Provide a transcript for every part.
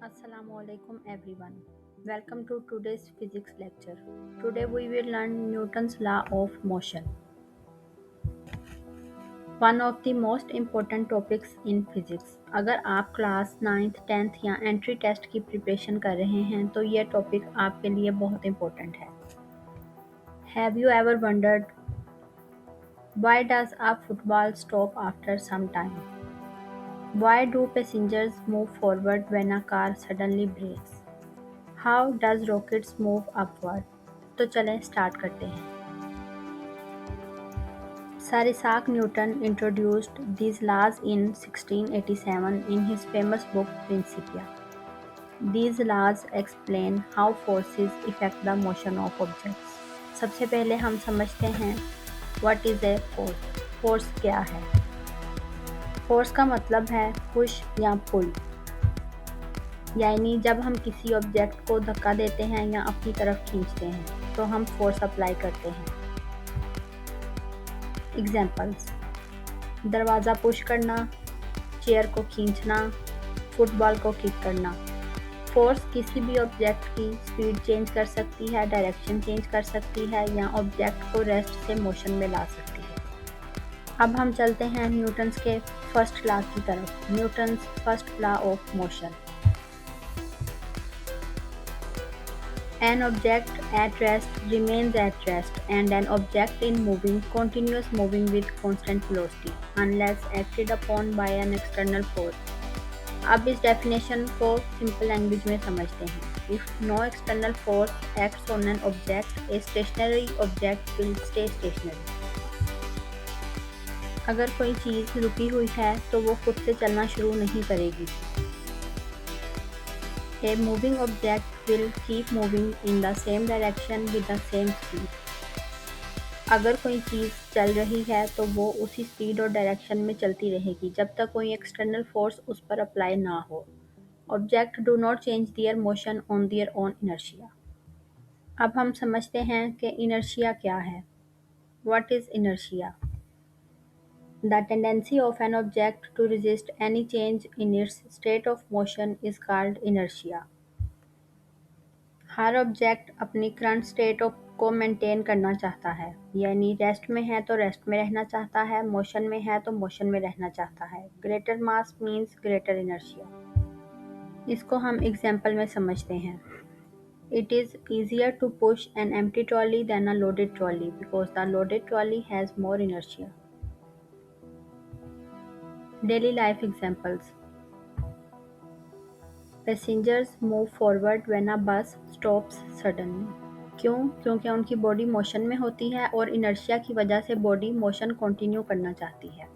Assalamualaikum everyone. Welcome to today's physics lecture. Today we will learn Newton's law of motion. One of the most important topics in physics. अगर आप class 9th, 10th या entry test की preparation कर रहे हैं तो ये topic आपके लिए बहुत इम्पोर्टेंट है. Have you ever wondered why does a football stop after some time? Why do passengers move forward when a car suddenly brakes? How does rockets move upward? तो चलें स्टार्ट करते हैं. Sir Isaac Newton introduced these laws in 1687 in his famous book Principia. These laws explain how forces affect the motion of objects. सबसे पहले हम समझते हैं what is a force. Force क्या है? Force का मतलब है push या pull. यानी जब हम किसी ऑब्जेक्ट को धक्का देते हैं या अपनी तरफ खींचते हैं तो हम फोर्स अप्लाई करते हैं. एग्जाम्पल्स: दरवाज़ा पुश करना, चेयर को खींचना, फुटबॉल को किक करना. फोर्स किसी भी ऑब्जेक्ट की स्पीड चेंज कर सकती है, डायरेक्शन चेंज कर सकती है या ऑब्जेक्ट को रेस्ट से मोशन में ला सकती है. अब हम चलते हैं न्यूटन्स के फर्स्ट लॉ की तरफ. Newton's first law of motion. An object at rest remains at rest and an object in moving continues moving with constant velocity unless acted upon by an external force. अब इस definition को simple language में समझते हैं. If no external force acts on an object, a stationary object will stay stationary. अगर कोई चीज़ रुकी हुई है तो वो खुद से चलना शुरू नहीं करेगी. A moving object will keep moving in the same direction with the same speed. अगर कोई चीज़ चल रही है तो वो उसी स्पीड और डायरेक्शन में चलती रहेगी जब तक कोई एक्सटर्नल फोर्स उस पर अप्लाई ना हो. Objects do not change their motion on their own inertia. अब हम समझते हैं कि inertia क्या है. What is inertia? The tendency of an object to resist any change in its state of motion is called inertia. Her object अपनी current state को maintain करना चाहता है. यानी रेस्ट में है तो रेस्ट में रहना चाहता है, मोशन में है तो मोशन में रहना चाहता है. Greater mass means greater inertia. इसको हम एग्जांपल में समझते हैं. It is easier to push an empty trolley than a loaded trolley because the loaded trolley has more inertia. Daily life examples. Passengers move forward when a bus stops suddenly. क्यों? क्योंकि उनकी body motion में होती है और inertia की वजह से बॉडी मोशन कंटिन्यू करना चाहती है.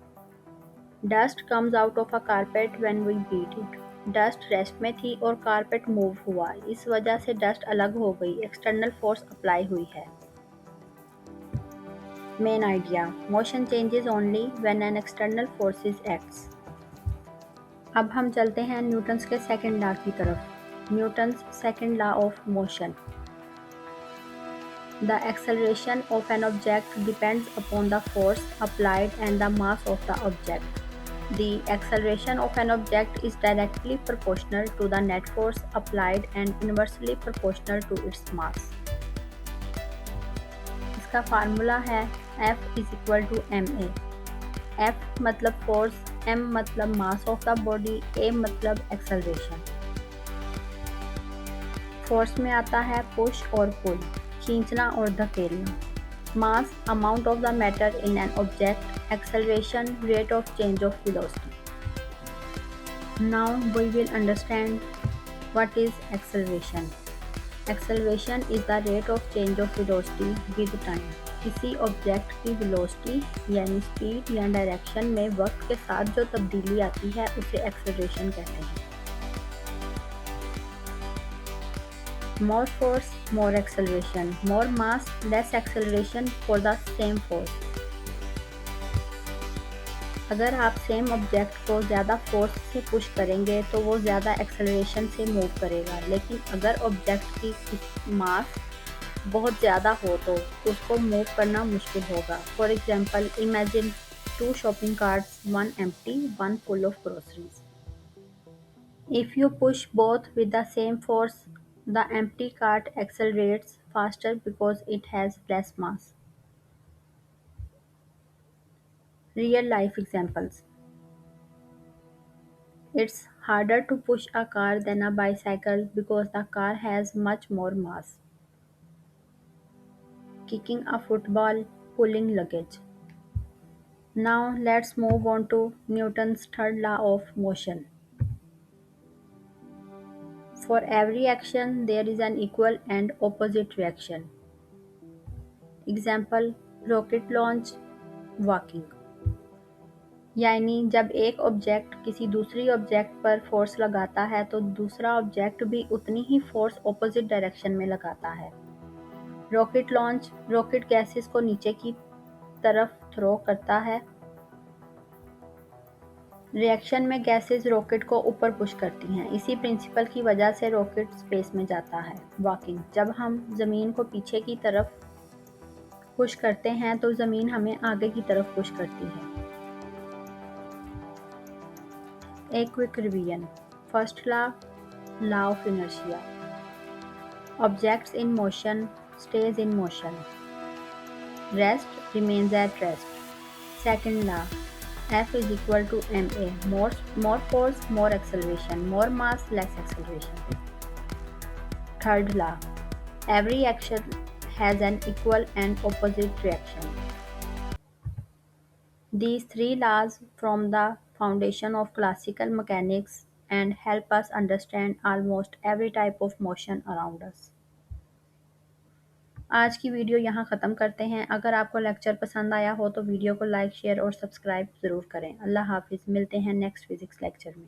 Dust comes out of a carpet when we beat it. Dust rest में थी और कारपेट मूव हुआ, इस वजह से डस्ट अलग हो गई, एक्सटर्नल फोर्स अप्लाई हुई है. Main idea: motion changes only when an external forces acts. अब हम चलते हैं न्यूटन्स के सेकंड लॉ की तरफ. Newton's second law of motion. The acceleration of an object depends upon the force applied and the mass of the object. The acceleration of an object is directly proportional to the net force applied and inversely proportional to its mass. इसका formula है F is equal to ma. F मतलब force, m मतलब mass of the body, a मतलब acceleration. Force में आता है push और pull, खींचना और धकेलना. Mass amount of the matter in an object, acceleration rate of change of velocity. Now we will understand what is acceleration. Acceleration is the rate of change of velocity with time. किसी object की velocity यानी speed या direction में वक्त के साथ जो तब्दीली आती है उसे एक्सेलरेशन कहते हैं. More force, more acceleration. More mass, less acceleration for the same force. अगर आप सेम ऑब्जेक्ट को ज़्यादा फोर्स से पुश करेंगे तो वो ज़्यादा एक्सेलरेशन से मूव करेगा, लेकिन अगर ऑब्जेक्ट की मास बहुत ज़्यादा हो तो उसको मूव करना मुश्किल होगा. For example, imagine 2 shopping carts, 1 empty, 1 full of groceries. If you push both with the same force, the empty cart accelerates faster because it has less mass. Real life examples. It's harder to push a car than a bicycle because the car has much more mass. Kicking a football, pulling luggage. Now let's move on to Newton's third law of motion. For every action, there is an equal and opposite reaction. Example, rocket launch, walking. यानी जब एक object किसी दूसरी object पर force लगाता है तो दूसरा ऑब्जेक्ट भी उतनी ही फोर्स ऑपोजिट डायरेक्शन में लगाता है। रॉकेट लॉन्च, रॉकेट गैसेस को नीचे की तरफ थ्रो करता है। रिएक्शन में गैसेस रॉकेट को ऊपर पुश करती हैं। इसी प्रिंसिपल की वजह से रॉकेट स्पेस में जाता है। वॉकिंग, जब हम ज़मीन को पीछे की तरफ पुश करते हैं तो ज़मीन हमें आगे की तरफ पुश करती है। A quick revision. First law, law of inertia. Objects in motion stays in motion. Rest remains at rest. Second law, F is equal to ma. More force, more acceleration. More mass, less acceleration. Third law, every action has an equal and opposite reaction. These three laws form the foundation of classical mechanics and help us understand almost every type of motion around us. आज की video यहाँ ख़त्म करते हैं। अगर आपको lecture पसंद आया हो तो वीडियो को लाइक, शेयर और सब्सक्राइब ज़रूर करें। अल्लाह हाफ़िज़। मिलते हैं नेक्स्ट फिज़िक्स लेक्चर में।